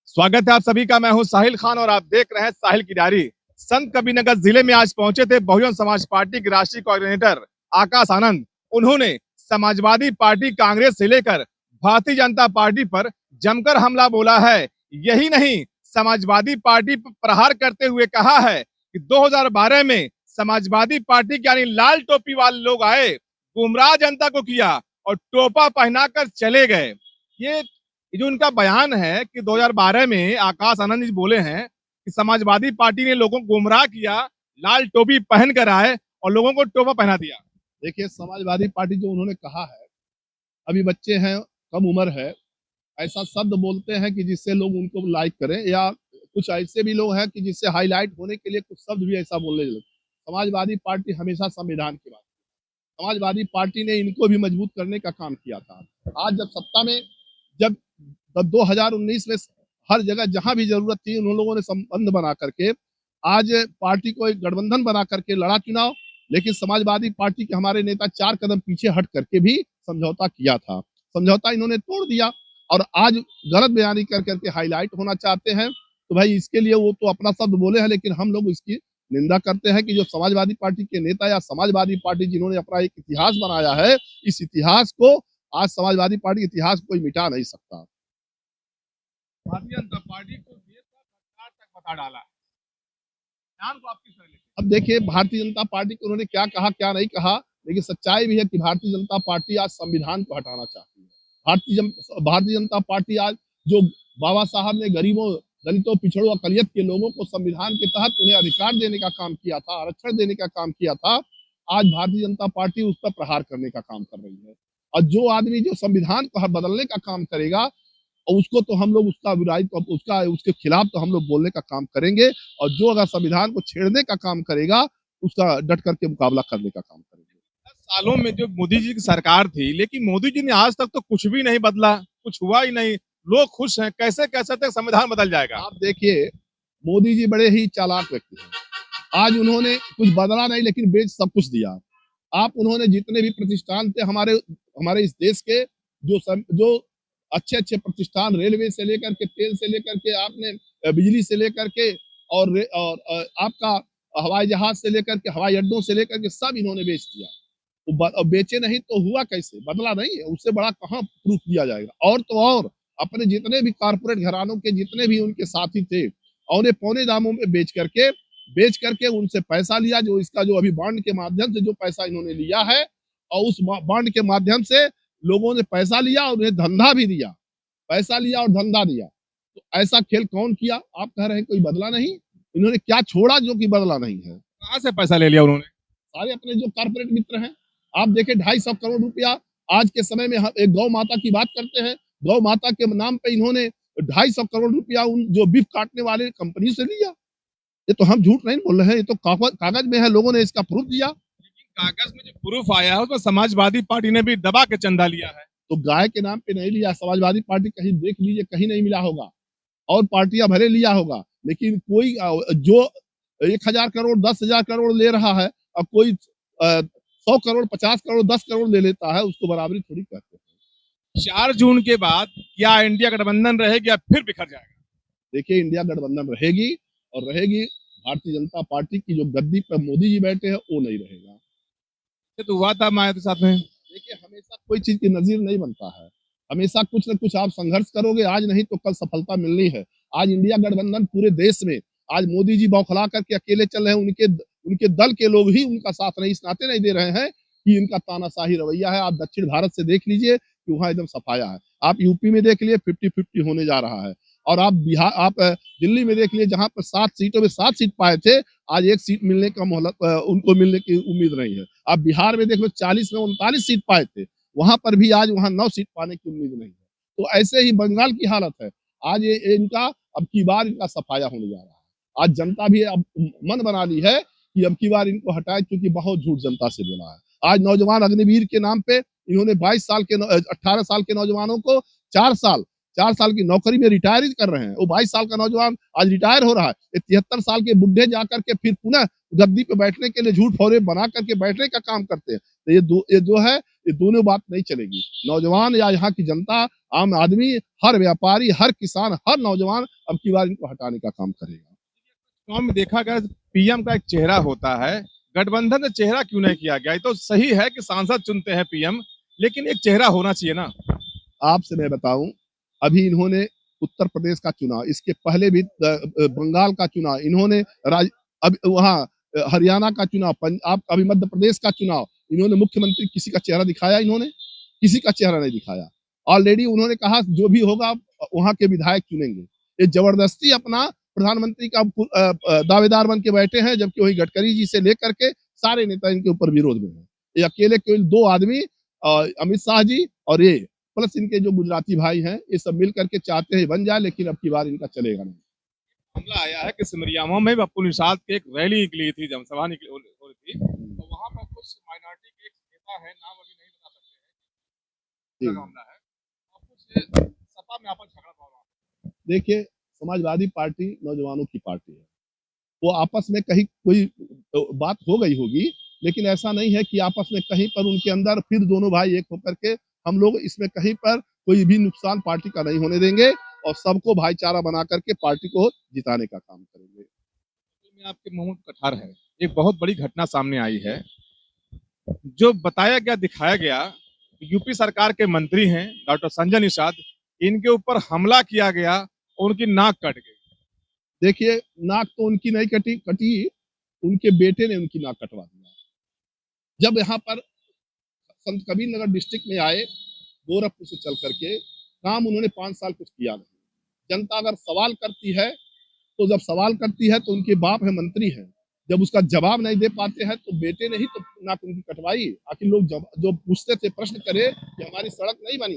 स्वागत है आप सभी का। मैं हूं साहिल खान और आप देख रहे हैं साहिल की डायरी। संत कबीरनगर जिले में आज पहुंचे थे बहुजन समाज पार्टी के राष्ट्रीय कोऑर्डिनेटर आकाश आनंद। उन्होंने समाजवादी पार्टी कांग्रेस से लेकर भारतीय जनता पार्टी पर जमकर हमला बोला है। यही नहीं, समाजवादी पार्टी पर प्रहार करते हुए कहा है कि 2012 में समाजवादी पार्टी के यानी लाल टोपी वाले लोग आए, गुमराह जनता को किया और टोपा पहनाकर चले गए। ये जो उनका बयान है कि 2012 में आकाश आनंद जी बोले हैं कि समाजवादी पार्टी ने लोगों को गुमराह किया, लाल टोपी पहन कर आए और लोगों को टोपा पहना दिया। देखिए, समाजवादी पार्टी जो उन्होंने कहा है, अभी बच्चे हैं, कम उम्र है, ऐसा शब्द बोलते हैं कि जिससे लोग उनको लाइक करें, या कुछ ऐसे भी लोग हैं कि जिससे हाईलाइट होने के लिए कुछ शब्द भी ऐसा बोलने लगे। समाजवादी पार्टी हमेशा संविधान की बात, समाजवादी पार्टी ने इनको भी मजबूत करने का काम किया था। आज जब सत्ता में, जब 2019 में हर जगह जहां भी जरूरत थी, उन लोगों ने संबंध बना करके आज पार्टी को एक गठबंधन बना करके लड़ा चुनाव। लेकिन समाजवादी पार्टी के हमारे नेता 4 कदम पीछे हट करके भी समझौता किया था, समझौता इन्होंने तोड़ दिया और आज गलत बयानी कर करके हाईलाइट होना चाहते हैं। तो भाई, इसके लिए वो तो अपना शब्द बोले हैं, लेकिन हम लोग इसकी निंदा करते हैं कि जो समाजवादी पार्टी के नेता या समाजवादी पार्टी जिन्होंने अपना एक इतिहास बनाया है, इस इतिहास को आज समाजवादी पार्टी के इतिहास कोई मिटा नहीं सकता। भारतीय जनता पार्टी को देश का सरकार तक बता डाला है। को आप किस तरह लेते हैं? अब देखिए, भारतीय जनता पार्टी को उन्होंने क्या कहा क्या नहीं कहा, लेकिन सच्चाई भी है कि भारतीय जनता पार्टी आज संविधान को हटाना चाहती है। भारतीय जनता पार्टी आज जो बाबा साहब ने गरीबों, दलितों, पिछड़ों, अकलियत के लोगों को संविधान के तहत उन्हें अधिकार देने का काम किया था, आरक्षण देने का काम किया था, आज भारतीय जनता पार्टी उस पर प्रहार करने का काम कर रही है। और जो आदमी जो संविधान को बदलने का काम करेगा, और उसको तो हम लोग उसका विरोध, उसके खिलाफ तो हम लोग बोलने का काम करेंगे, और जो अगर संविधान को छेड़ने का काम करेगा, उसका डट करके मुकाबला करने का काम करेंगे। 10 सालों में जो मोदी जी की सरकार थी, लेकिन मोदी जी ने आज तक तो कुछ भी नहीं बदला, कुछ हुआ ही नहीं। लोग खुश हैं, कैसे कैसे तक संविधान बदल जाएगा? आप देखिए, मोदी जी बड़े ही चालाक व्यक्ति हैं। आज उन्होंने कुछ बदला नहीं, लेकिन बेच सब कुछ दिया। आप उन्होंने जितने भी प्रतिष्ठान थे हमारे इस देश के, जो अच्छे अच्छे प्रतिष्ठान, रेलवे से लेकर के, तेल से लेकर के, आपने बिजली से लेकर के, और आपका हवाई जहाज से लेकर के, हवाई अड्डों से लेकर के, सब इन्होंने बेच दिया। तो बेचे नहीं तो हुआ कैसे? बदला नहीं है, उससे बड़ा कहाँ प्रूफ दिया जाएगा? और तो और अपने जितने भी कारपोरेट घरानों के जितने भी उनके साथी थे, और उन्हें पौने दामों में बेच करके उनसे पैसा लिया। जो इसका जो अभी बॉन्ड के माध्यम से जो पैसा इन्होंने लिया है, और उस बॉन्ड के माध्यम से लोगों ने पैसा लिया और उन्हें धंधा भी दिया, पैसा लिया और धंधा दिया। तो ऐसा खेल कौन किया? आप कह रहे हैं कोई बदला नहीं? इन्होंने क्या छोड़ा जो कि बदला नहीं है? कहां से पैसा ले लिया उन्होंने? सारे अपने जो कारपोरेट मित्र हैं। आप देखें, 250 करोड़ रुपया आज के समय में हम एक गौ माता की बात करते हैं, गौ माता के नाम पे इन्होंने 250 करोड़ रुपया उन जो बीफ काटने वाले कंपनी से लिया। ये तो हम झूठ नहीं बोल रहे हैं, ये तो कागज में है, लोगों ने इसका प्रूफ दिया। कागज में जो प्रूफ आया है उसमें समाजवादी पार्टी ने भी दबा के चंदा लिया है। तो गाय के नाम पे नहीं लिया समाजवादी पार्टी, कहीं देख लीजिए, कहीं नहीं मिला होगा। और पार्टियां भले लिया होगा, लेकिन कोई जो 1000 करोड़ 10,000 करोड़ ले रहा है, और कोई 100 करोड़ 50 करोड़ 10 करोड़ ले लेता है, उसको बराबरी थोड़ी करते हैं। 4 जून के बाद क्या इंडिया गठबंधन रहेगी या फिर बिखर जाएगा? देखिए, इंडिया गठबंधन रहेगी, और रहेगी। भारतीय जनता पार्टी की जो गद्दी पर मोदी जी बैठे हैं, वो नहीं रहेगा। तो हुआ था हमारे साथ में। देखिए, हमेशा कोई चीज की नजीर नहीं बनता है, हमेशा कुछ न कुछ आप संघर्ष करोगे, आज नहीं तो कल सफलता मिलनी है। आज इंडिया गठबंधन पूरे देश में, आज मोदी जी बौखला करके अकेले चल रहे हैं, उनके दल के लोग ही उनका साथ नहीं, इस नाते नहीं दे रहे हैं कि इनका तानाशाही रवैया है। आप दक्षिण भारत से देख लीजिए कि वहां एकदम सफाया है। आप यूपी में देख लिए 50-50 होने जा रहा है, और आप दिल्ली में देख लिए, जहां पर 7 सीटों में 7 सीट पाए थे, आज 1 सीट मिलने का मोहलत उनको मिलने की उम्मीद नहीं है। आप बिहार में देख लो, 40 में 39 सीट पाए थे, वहां पर भी आज वहां 9 सीट पाने की उम्मीद नहीं है। तो ऐसे ही बंगाल की हालत है। आज ये इनका अब की बार इनका सफाया होने जा रहा है। आज जनता भी अब मन बना ली है कि अब की बार इनको हटाए, क्योंकि बहुत झूठ जनता से बोला है। आज नौजवान अग्निवीर के नाम पे इन्होंने 18 साल के नौजवानों को 4 साल की नौकरी में रिटायर कर रहे हैं। वो 22 साल का नौजवान आज रिटायर हो रहा है। ये 73 साल के बुढ़े जाकर के फिर पुनः गद्दी पे बैठने के लिए झूठ फौरे बना करके बैठने का काम करते हैं। तो ये जो है, ये दोनों बात नहीं चलेगी। नौजवान या यहाँ की जनता, आम आदमी, हर व्यापारी, हर किसान, हर नौजवान अब की बार इनको हटाने का काम करेगा। चुनाव में देखा गया पीएम का एक चेहरा होता है, गठबंधन ने चेहरा क्यों नहीं किया गया? ये तो सही है कि सांसद चुनते हैं पीएम, लेकिन एक चेहरा होना चाहिए ना। आपसे मैं बताऊं, अभी इन्होंने उत्तर प्रदेश का चुनाव, इसके पहले भी बंगाल का चुनाव, इन्होंने अब वहाँ हरियाणा का चुनाव, पंजाब, अभी मध्य प्रदेश का चुनाव, इन्होंने मुख्यमंत्री किसी का चेहरा दिखाया? इन्होंने किसी का चेहरा नहीं दिखाया। ऑलरेडी उन्होंने कहा जो भी होगा वहां के विधायक चुनेंगे। ये जबरदस्ती अपना प्रधानमंत्री का दावेदार बन के बैठे हैं, जबकि वही गडकरी जी से लेकर के सारे नेता इनके ऊपर विरोध में हैं। ये अकेले केवल दो आदमी, अमित शाह जी और ये प्लस इनके जो गुजराती भाई हैं, ये सब मिल करके चाहते हैं बन जाए, लेकिन अब की बार इनका चलेगा नहीं। मामला आया है कि सिमरियामा में बापू निषाद की एक रैली निकली थी, जनसभा निकली हो रही थी, तो वहां पर कुछ माइनॉरिटी के एक नेता है, नाम अभी नहीं बता सकते हैं, मामला है आपको सपा में आपस झगड़ा हो रहा है। देखिए, समाजवादी पार्टी नौजवानों की पार्टी है, वो आपस में कहीं कोई बात हो गई होगी, लेकिन ऐसा नहीं है कि आपस में कहीं पर उनके अंदर फिर दोनों भाई एक होकर के, हम लोग इसमें कहीं पर कोई भी नुकसान पार्टी का नहीं होने देंगे और सबको भाईचारा बना करके पार्टी को जिताने का काम करेंगे। में आपके मुंह में कठार है, एक बहुत बड़ी घटना सामने आई है, जो बताया गया, दिखाया गया, यूपी सरकार के मंत्री हैं डॉक्टर संजय निषाद, इनके ऊपर हमला किया गया और उनकी नाक कट गई। देखिए, नाक तो उनकी नहीं कटी, उनके बेटे ने उनकी नाक कटवा दिया। जब यहाँ पर संत कबीर नगर डिस्ट्रिक्ट में आए, गोरखपुर से चल करके, काम उन्होंने 5 साल कुछ किया नहीं। जनता अगर सवाल करती है, तो जब सवाल करती है तो उनके बाप है, मंत्री है, जब उसका जवाब नहीं दे पाते हैं तो बेटे ने ही तो नाक उनकी कटवाई। आखिर लोग जो पूछते थे, प्रश्न करे कि हमारी सड़क नहीं बनी,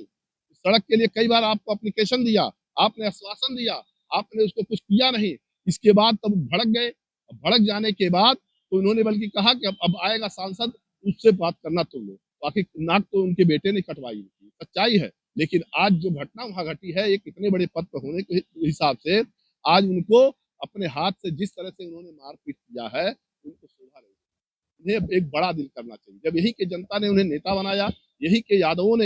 सड़क के लिए कई बार आपको एप्लीकेशन दिया, आपने आश्वासन दिया, आपने उसको कुछ किया नहीं। इसके बाद तब भड़क गए। भड़क जाने के बाद तो उन्होंने बल्कि कहा कि अब आएगा सांसद, उससे बात करना तुम लोग। बाकी नाक तो उनके बेटे ने कटवाई, सच्चाई है। लेकिन आज जो घटना वहां घटी है, एक इतने बड़े पद पर होने के हिसाब से आज उनको अपने हाथ से जिस तरह से उन्होंने मारपीट किया है, उनको शोभा नहीं। इन्हें एक बड़ा दिल करना चाहिए। जब यही के जनता ने उन्हें नेता बनाया, यही के यादवों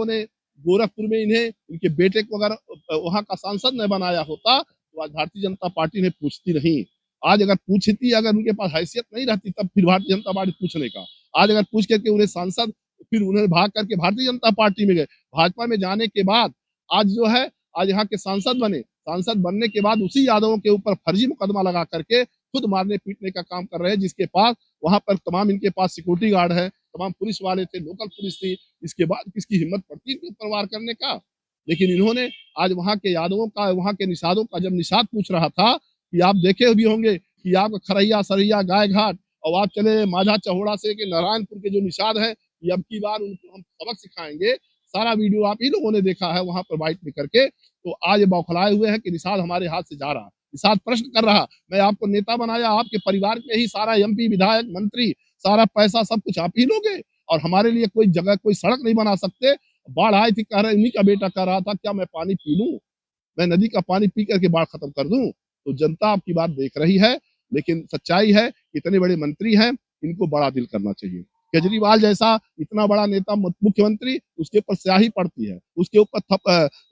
ने गोरखपुर में इन्हें, इनके बेटे को अगर वहां का सांसद न बनाया होता, तो आज भारतीय जनता पार्टी ने पूछती नहीं। आज अगर पूछती, अगर उनके पास हैसियत नहीं रहती, तब फिर भारतीय जनता पार्टी पूछने का। आज अगर पूछ करके उन्हें सांसद, फिर उन्हें भाग करके भारतीय जनता पार्टी में गए। भाजपा में जाने के बाद आज जो है, आज यहाँ के सांसद बने। सांसद बनने के बाद उसी यादवों के ऊपर फर्जी मुकदमा लगा करके खुद मारने पीटने का काम कर रहे हैं, जिसके पास वहां पर तमाम इनके पास सिक्योरिटी गार्ड है, तमाम पुलिस वाले थे, लोकल पुलिस थी। इसके बाद किसकी हिम्मत पड़ती इनके ऊपर वार करने का? लेकिन इन्होंने आज वहां के यादवों का, वहां के निषादों का, जब निषाद पूछ रहा था कि आप देखे भी होंगे कि आप खरैया, सरैया, गाय घाट और आप चले माझा चहोड़ा से कि नारायणपुर के जो निषाद है, ये अब की बार उनको हम सबक सिखाएंगे। सारा वीडियो आप ही लोगों ने देखा है वहां पर बाइट में करके। तो आज ये बौखलाए हुए हैं कि निषाद हमारे हाथ से जा रहा। निषाद प्रश्न कर रहा, मैं आपको नेता बनाया, आपके परिवार के ही सारा एमपी, विधायक, मंत्री, सारा पैसा सब कुछ आप ही लोगे, और हमारे लिए कोई जगह, कोई सड़क नहीं बना सकते। बाढ़ आई थी, कह रहे, उन्हीं का बेटा कह रहा था, क्या मैं पानी पी लूं, मैं नदी का पानी पी करके बाढ़ खत्म कर दूं? तो जनता आपकी बात देख रही है। लेकिन सच्चाई है, इतने बड़े मंत्री हैं, इनको बड़ा दिल करना चाहिए। केजरीवाल जैसा इतना बड़ा नेता, मुख्यमंत्री, उसके ऊपर स्याही पड़ती है, उसके ऊपर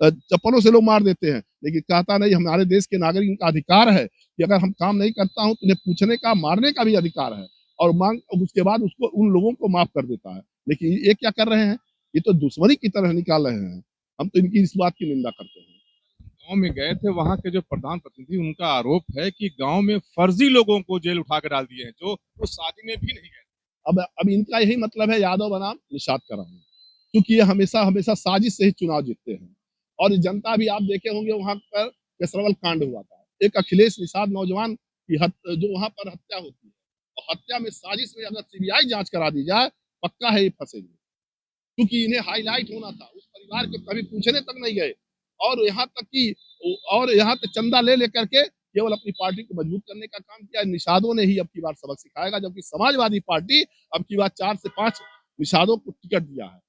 चप्पलों से लोग मार देते हैं, लेकिन कहता नहीं, हमारे देश के नागरिक का अधिकार है कि अगर हम काम नहीं करता हूं तो इन्हें पूछने का, मारने का भी अधिकार है, और उसके बाद उसको, उन लोगों को माफ कर देता है। लेकिन ये क्या कर रहे हैं? ये तो दुश्मनी की तरह निकाल रहे हैं। हम तो इनकी इस बात की निंदा करते हैं। गांव में गए थे, वहां के जो प्रधान प्रतिनिधि, उनका आरोप है कि गांव में फर्जी लोगों को जेल उठा कर डाल दिए हैं, जो वो शादी में भी नहीं गए। अब इनका यही मतलब है, यादव बनाम निषाद कराना, क्योंकि ये हमेशा साजिश से ही चुनाव जीतते हैं। और जनता भी आप देखे होंगे, वहां पर केसरवल कांड हुआ था, एक अखिलेश निषाद नौजवान की जो वहां पर हत्या होती है, और हत्या में साजिश में अगर सीबीआई जांच करा दी जाए, पक्का है ये फंसेंगे, क्योंकि इन्हें हाईलाइट होना था। उस परिवार को कभी पूछने तक नहीं गए, और यहाँ तक चंदा ले लेकर के केवल अपनी पार्टी को मजबूत करने का काम किया। निषादों ने ही अब की बार सबक सिखाएगा, जबकि समाजवादी पार्टी अब की बार 4 से 5 निषादों को टिकट दिया है।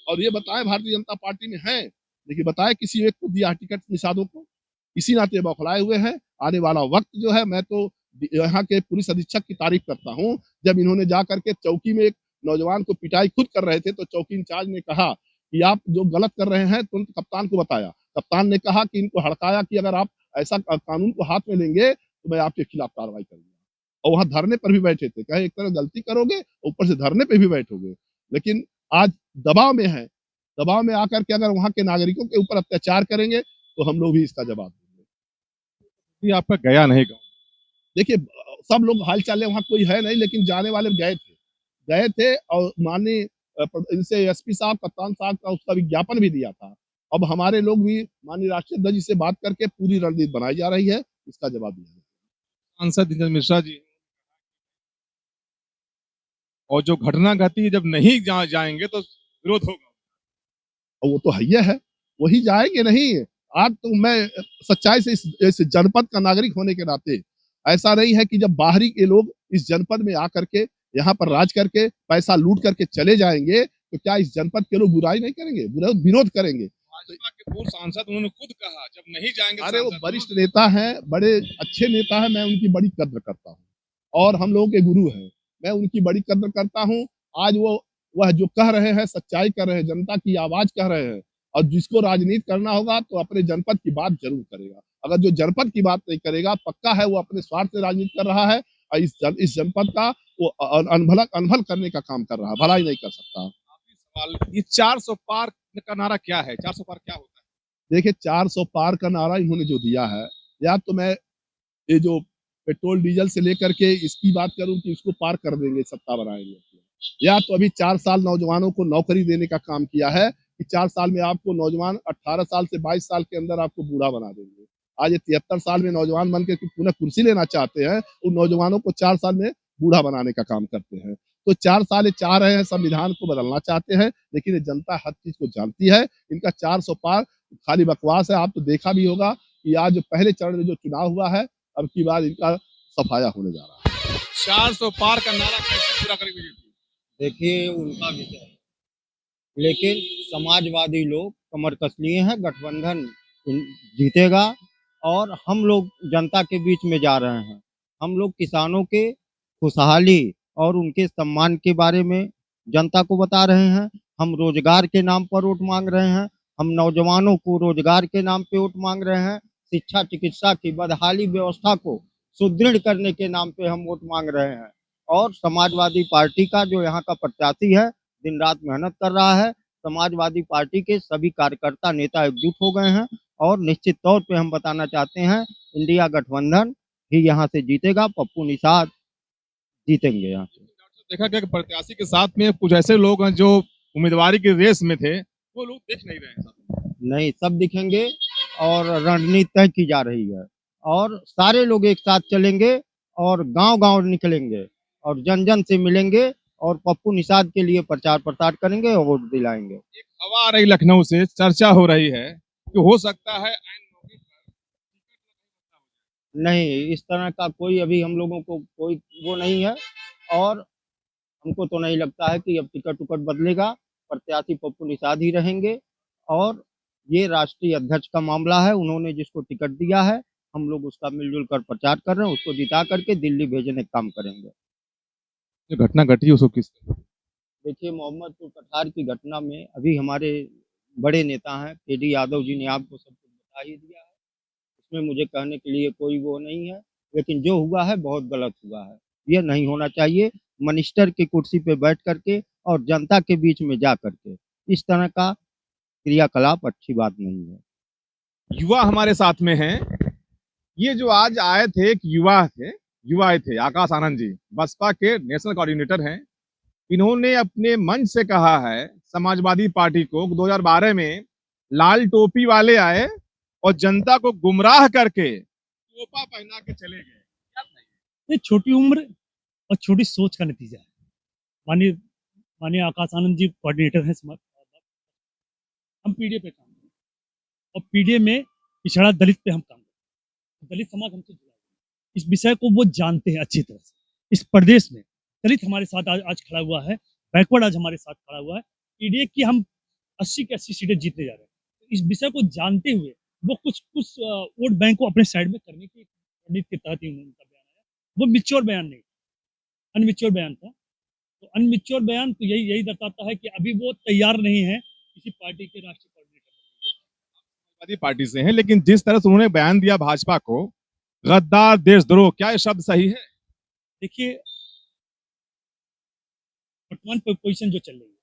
और ये बताएं भारतीय जनता पार्टी में है, लेकिन बताएं किसी एक को दिया टिकट निषादों को? इसी नाते बौखलाए हुए हैं। आने वाला वक्त जो है, मैं तो यहाँ के पुलिस अधीक्षक की तारीफ करता हूँ, जब इन्होंने जा करके चौकी में एक नौजवान को पिटाई खुद कर रहे थे तो चौकी इंचार्ज ने कहा कि आप जो गलत कर रहे हैं तुरंत कप्तान को बताया। कप्तान ने कहा कि इनको हड़काया कि अगर आप ऐसा कानून को हाथ में लेंगे तो मैं आपके खिलाफ कार्रवाई करूंगा। और वहां धरने पर भी बैठे थे, कहे एक तरह गलती करोगे ऊपर से धरने पे भी बैठोगे। लेकिन आज दबाव में है, दबाव में आकर के अगर वहां के नागरिकों के ऊपर अत्याचार करेंगे तो हम लोग भी इसका जवाब देंगे। ये आपका गया नहीं गाँव? देखिए सब लोग हाल चाल वहाँ कोई है नहीं, लेकिन जाने वाले गए थे और माननीय इनसे एसपी साहब, कप्तान साहब का उसका विज्ञापन भी दिया था। अब हमारे लोग भी माननीय राष्ट्रीय अध्यक्ष जी से बात करके पूरी रणनीति बनाई जा रही है, इसका जवाब दिया जाएगा। सांसद दिनेश मिश्रा जी, और जो घटना घटी है, जब नहीं जाएंगे तो विरोध होगा। और वो तो हैया है, वही जाएंगे नहीं। आज तो मैं सच्चाई से इस जनपद का नागरिक होने के नाते ऐसा नहीं है कि जब बाहरी के लोग इस जनपद में आकर के यहाँ पर राज करके पैसा लूट करके चले जाएंगे तो क्या इस जनपद के लोग बुराई नहीं करेंगे, विरोध करेंगे। भाजपा के पूर्व सांसद उन्होंने खुद कहा जब नहीं जाएंगे। अरे वो वरिष्ठ नेता हैं, बड़े अच्छे नेता हैं, मैं उनकी बड़ी कद्र करता हूँ और हम लोगों के गुरु हैं, मैं उनकी बड़ी कद्र करता हूँ। आज वह जो कह रहे हैं सच्चाई कर रहे हैं, जनता की आवाज कह रहे हैं। और जिसको राजनीति करना होगा तो अपने जनपद की बात जरूर करेगा। अगर जो जनपद की बात नहीं करेगा, पक्का है वो अपने स्वार्थ से राजनीति कर रहा है और इस जनपद का वो अनभल करने का काम कर रहा है, भलाई नहीं कर सकता। सवाल, ये 400 पार का नारा क्या है? 400 पार क्या होता है? देखिए 400 पार का नारा इन्होंने जो दिया है, या तो मैं ये जो पेट्रोल डीजल से लेकर के इसकी बात करूं कि इसको पार कर देंगे, सत्ता बनाएंगे, या तो अभी 4 साल नौजवानों को नौकरी देने का काम किया है कि 4 साल में आपको नौजवान 18 साल से 22 साल के अंदर आपको बूढ़ा बना देंगे। आज ये 73 साल में नौजवान बन के पुनः कुर्सी लेना चाहते हैं, उन नौजवानों को 4 साल में बूढ़ा बनाने का काम करते हैं। तो 4 साल ये चाह रहे हैं, संविधान को बदलना चाहते हैं, लेकिन ये जनता हर चीज को जानती है। इनका 400 पार खाली बकवास है। आप तो देखा भी होगा कि आज जो पहले चरण में जो चुनाव हुआ है, अब की बार इनका सफाया होने जा रहा है। 400 पार का नारा कैसे पूरा करेंगे? देखिए उनका विषय है, लेकिन समाजवादी लोग कमर कस लिए हैं, गठबंधन जीतेगा और हम लोग जनता के बीच में जा रहे हैं। हम लोग किसानों के खुशहाली और उनके सम्मान के बारे में जनता को बता रहे हैं। हम रोजगार के नाम पर वोट मांग रहे हैं, हम नौजवानों को रोजगार के नाम पे वोट मांग रहे हैं, शिक्षा चिकित्सा की बदहाली व्यवस्था को सुदृढ़ करने के नाम पे हम वोट मांग रहे हैं। और समाजवादी पार्टी का जो यहाँ का प्रत्याशी है दिन रात मेहनत कर रहा है। समाजवादी पार्टी के सभी कार्यकर्ता नेता एकजुट हो गए हैं और निश्चित तौर पे हम बताना चाहते हैं इंडिया गठबंधन ही यहाँ से जीतेगा, पप्पू निषाद जीतेंगे यहाँ से। देखा गया कि प्रत्याशी के साथ में कुछ ऐसे लोग हैं जो उम्मीदवारी की रेस में थे, वो लोग दिख नहीं रहे हैं। नहीं, सब दिखेंगे और रणनीति तय की जा रही है और सारे लोग एक साथ चलेंगे और गांव-गांव निकलेंगे और जन जन से मिलेंगे और पप्पू निषाद के लिए प्रचार प्रसार करेंगे और वोट दिलाएंगे। एक हवा आ रही लखनऊ से, चर्चा हो रही है कि हो सकता है नहीं, इस तरह का कोई अभी हम लोगों को कोई वो नहीं है और हमको तो नहीं लगता है कि अब टिकट उकट बदलेगा। प्रत्याशी पप्पू निषाद ही रहेंगे और ये राष्ट्रीय अध्यक्ष का मामला है, उन्होंने जिसको टिकट दिया है हम लोग उसका मिलजुल कर प्रचार कर रहे हैं, उसको जिता करके दिल्ली भेजने का काम करेंगे। जो घटना घटी उसको किस? देखिए मोहम्मदपुर कठार की घटना में अभी हमारे बड़े नेता हैं केडी यादव जी ने आपको सब कुछ बता ही दिया है, इसमें मुझे कहने के लिए कोई वो नहीं है, लेकिन जो हुआ है बहुत गलत हुआ है, यह नहीं होना चाहिए। मिनिस्टर की कुर्सी पे बैठ करके और जनता के बीच में जा करके इस तरह का क्रियाकलाप अच्छी बात नहीं है। युवा हमारे साथ में हैं। ये जो आज आए थे, एक युवा आए थे, आकाश आनंद जी, बसपा के नेशनल कोऑर्डिनेटर हैं। इन्होंने अपने मंच से कहा है समाजवादी पार्टी को 2012 में लाल टोपी वाले आए और जनता को गुमराह करके टोपा पहना के चले गए। ये छोटी उम्र और छोटी सोच का नतीजा है। माननीय आकाश आनंद जी कोऑर्डिनेटर हैं, हम पीडीए पे काम करते हैं और पीडीए में पिछड़ा दलित पे हम काम करते हैं। दलित समाज हमसे जुड़ा है, इस विषय को वो जानते हैं अच्छी तरह से। इस प्रदेश में दलित हमारे साथ आज खड़ा हुआ है, बैकवर्ड आज हमारे साथ खड़ा हुआ है। पीडीए की हम 80 की 80 सीटें जीतने जा रहे हैं। इस विषय को जानते हुए वो कुछ वोट बैंक को अपने साइड में करने की रणनीति के तहत ही उनका बयान आया। वो मिच्योर बयान नहीं, अनमिच्योर बयान था। तो अनमिच्योर बयान तो यही यही दर्शाता है कि अभी वो तैयार नहीं है किसी पार्टी के राष्ट्रीय कोऑर्डिनेटर। समाजवादी पार्टी से हैं, लेकिन जिस तरह से उन्होंने बयान दिया भाजपा को, गद्दार, देशद्रोह, क्या ये शब्द सही है? देखिए, वर्तमान पोजीशन जो चल रही है,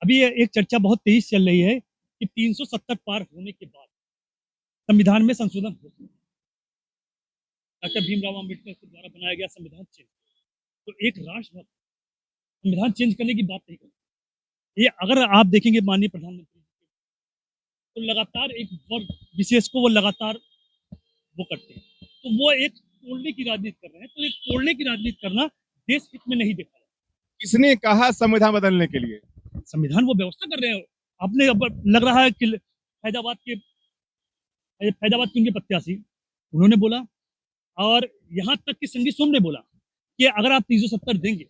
अभी एक चर्चा बहुत तेज चल रही है कि 370 पार होने के बाद संविधान में संशोधन हो सकता है। डॉक्टर भीमराव अम्बेडकर के द्वारा बनाया गया संविधान चेंज, तो एक राष्ट्र संविधान चेंज करने की बात नहीं करती। ये अगर आप देखेंगे माननीय प्रधानमंत्री, तो लगातार एक वर्ग विशेष को वो लगातार वो करते हैं, तो वो एक तोड़ने की राजनीति कर रहे हैं। तो एक तोड़ने की राजनीति करना देश हित में नहीं देखा जाता। किसने कहा संविधान बदलने के लिए? संविधान वो व्यवस्था कर रहे हैं। आपने लग रहा है कि फैजाबाद की उनके प्रत्याशी उन्होंने बोला, और यहाँ तक कि संगीत सोम ने बोला कि अगर आप 370 देंगे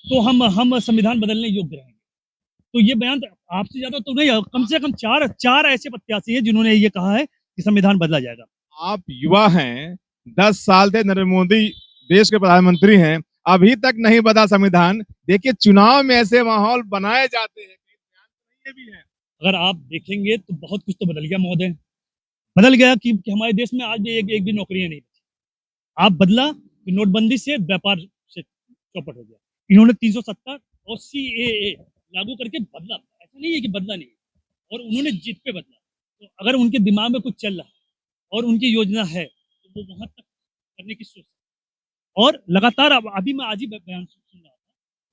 तो हम संविधान बदलने योग्य रहेंगे। तो ये बयान आपसे ज्यादा तो नहीं, कम से कम चार ऐसे प्रत्याशी हैं जिन्होंने ये कहा है कि संविधान बदला जाएगा। आप युवा हैं, 10 साल से नरेंद्र मोदी देश के प्रधानमंत्री हैं, अभी तक नहीं बदला संविधान। देखिए, चुनाव में ऐसे माहौल बनाए जाते हैं, ये भी है। अगर आप देखेंगे तो बहुत कुछ तो बदल गया महोदय, बदल गया कि हमारे देश में आज भी एक भी नौकरियां नहीं बची। आप बदला कि नोटबंदी से व्यापार से चौपट हो गया, इन्होंने 370 और CAA लागू करके बदला। ऐसा नहीं है कि बदला नहीं, और उन्होंने जीत पे बदला। तो अगर उनके दिमाग में कुछ चल रहा है और उनकी योजना है तो वो वहां तक करने की सोच। और लगातार अभी मैं आज ही बयान सुन रहा था,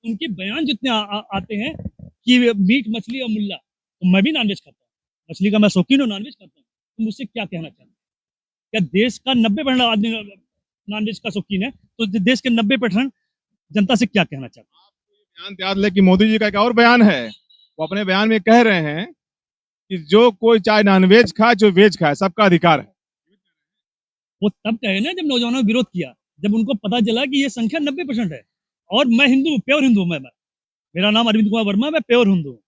उनके बयान जितने आते हैं कि मीट मछली और मुल्ला, तो मैं भी नॉनवेज खाता हूँ, मछली का मैं शौकीन हूँ, नॉनवेज खाता हूँ। तो मुझसे क्या कहना चाहते हैं? क्या देश का 90% आदमी नॉनवेज का शौकीन है, तो देश के 90% जनता से क्या कहना चाहते हैं? बयान याद ले कि मोदी जी का एक और बयान है, वो अपने बयान में कह रहे हैं कि जो कोई चाहे नॉनवेज खाए, जो वेज खाए, सबका अधिकार है। वो तब कहे ना जब नौजवानों ने विरोध किया, जब उनको पता चला कि ये संख्या 90% है। और मैं हिंदू हूँ, प्योर हिंदू हूँ। मैं मेरा नाम अरविंद कुमार वर्मा, मैं प्योर हिंदू हूँ।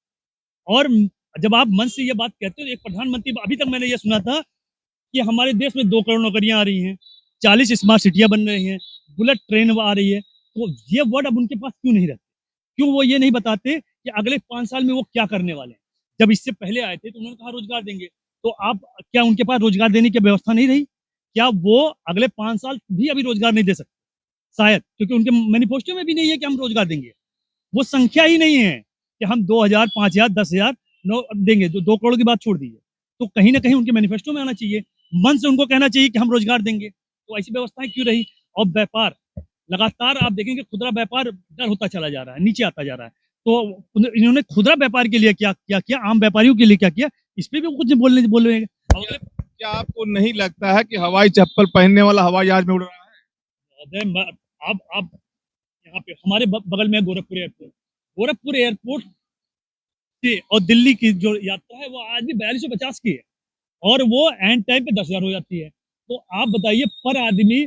और जब आप मन से ये बात कहते हो, एक प्रधानमंत्री, अभी तक मैंने ये सुना था कि हमारे देश में 2 करोड़ नौकरियां आ रही हैं, 40 स्मार्ट सिटियां बन रही हैं, बुलेट ट्रेन आ रही है। तो ये वर्ड अब उनके पास क्यों नहीं रहते? क्यों वो ये नहीं बताते कि अगले 5 साल में वो क्या करने वाले हैं? जब इससे पहले आए थे तो उन्होंने कहा रोजगार देंगे, तो आप क्या उनके पास रोजगार देने की व्यवस्था नहीं रही? क्या वो अगले 5 साल भी अभी रोजगार नहीं दे सकते? शायद, क्योंकि उनके मैनिफेस्टो में भी नहीं है कि हम रोजगार देंगे। वो संख्या ही नहीं है कि हम 2000, 5000, 10,000 देंगे। जो 2 करोड़ की बात छोड़ दीजिए, तो कहीं ना कहीं उनके मैनिफेस्टो में आना चाहिए, मन से उनको कहना चाहिए कि हम रोजगार देंगे। तो ऐसी व्यवस्थाएं क्यों रही? और व्यापार लगातार आप देखेंगे, खुदरा व्यापार डर होता चला जा रहा है, नीचे आता जा रहा है। तो इन्होंने खुदरा व्यापार के लिए क्या क्या किया, आम व्यापारियों के लिए क्या किया, इस पर भी कुछ बोल रहे हैं। क्या आपको नहीं लगता है कि हवाई चप्पल पहनने वाला हवाई जहाज में उड़ रहा है? आप यहाँ पे हमारे बगल में गोरखपुर एयरपोर्ट से और दिल्ली की जो यात्रा है वो आज भी 4250 की है, और वो एंड टाइम पे 10,000 हो जाती है। तो आप बताइए, पर आदमी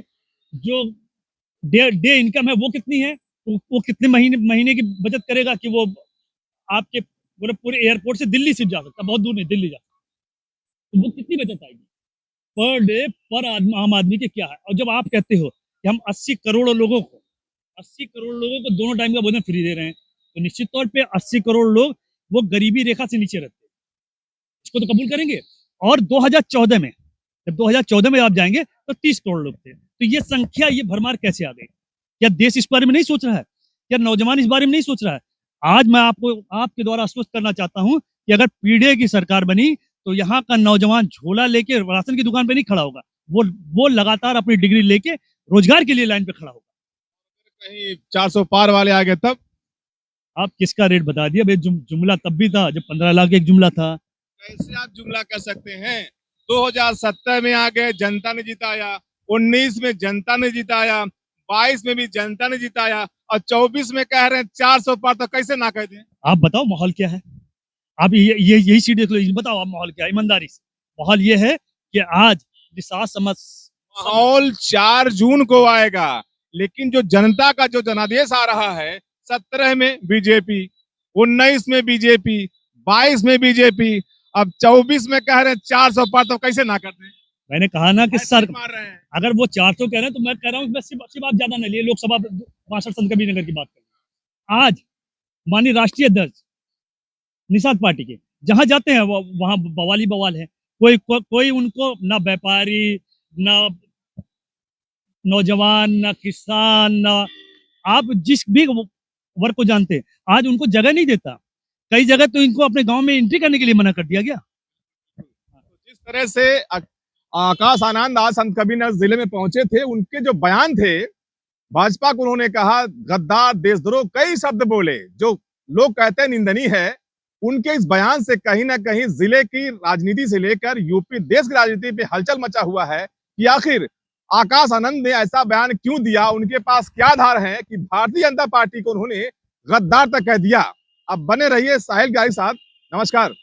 जो डे इनकम है वो कितनी है? तो वो कितने महीने की बचत करेगा कि वो आपके गोरखपुर एयरपोर्ट से दिल्ली सिर्फ जा सकता, बहुत दूर नहीं, दिल्ली जा सकता। तो वो कितनी बचत आएगी पर डे, पर आम आदमी के क्या है? और जब आप कहते हो कि हम 80 करोड़ लोगों को दोनों टाइम का भोजन फ्री दे रहे हैं, तो निश्चित तौर पे 80 करोड़ लोग वो गरीबी रेखा से नीचे रहते हैं, इसको तो कबूल करेंगे। और 2014 में, जब 2014 में आप जाएंगे तो 30 करोड़ लोग थे। तो ये संख्या, ये भरमार कैसे आ गई? क्या देश इस बारे में नहीं सोच रहा है? क्या नौजवान इस बारे में नहीं सोच रहा है? आज मैं आपको आपके द्वारा आश्वस्त करना चाहता हूं कि अगर पीडीए की सरकार बनी तो यहाँ का नौजवान झोला लेके राशन की दुकान पे नहीं खड़ा होगा, वो लगातार अपनी डिग्री लेके रोजगार के लिए लाइन पे खड़ा होगा। कहीं 400 पार वाले आ गए तब? आप किसका रेट बता दिया भाई? जुमला तब भी था जब 15 लाख एक जुमला था। कैसे आप जुमला कर सकते हैं? 2017 में आ गए, जनता ने जिताया, 19 में जनता ने जिताया, 22 में भी जनता ने जिताया, और 24 में कह रहे हैं 400 पार, तो कैसे ना कह दें? आप बताओ माहौल क्या है? आप ये यही सीट देख लो, बताओ आप माहौल क्या है ईमानदारी से? माहौल ये है कि आज माहौल 4 जून को आएगा, लेकिन जो जनता का जो जनादेश आ रहा है, 17 में बीजेपी, 19 में बीजेपी, 22 में बीजेपी, अब 24 में कह रहे हैं 400 पार, तो कैसे ना करते? मैंने कहा ना कि सर, मार रहे हैं। अगर वो 400 कह रहे हैं तो मैं कह रहा हूँ सिर्फ आप ज्यादा न लिए, लोकसभा 62 संत कबीर नगर की बात करें, आज माननीय राष्ट्रीय अध्यक्ष निषाद पार्टी के जहां जाते हैं वहां बवाली बवाल है। कोई उनको ना व्यापारी, ना नौजवान, ना किसान, ना आप जिस भी वर्ग को जानते हैं, आज उनको जगह नहीं देता। कई जगह तो इनको अपने गांव में एंट्री करने के लिए मना कर दिया गया। जिस तरह से आकाश आनंद आज संत कबीरनगर जिले में पहुंचे थे, उनके जो बयान थे भाजपा को, उन्होंने कहा गद्दार, देशद्रोह, कई शब्द बोले जो लोग कहते हैं निंदनीय है। उनके इस बयान से कहीं ना कहीं जिले की राजनीति से लेकर यूपी देश की राजनीति पे हलचल मचा हुआ है कि आखिर आकाश आनंद ने ऐसा बयान क्यों दिया, उनके पास क्या आधार है कि भारतीय जनता पार्टी को उन्होंने गद्दार तक कह दिया। अब बने रहिए साहिल के साथ। नमस्कार।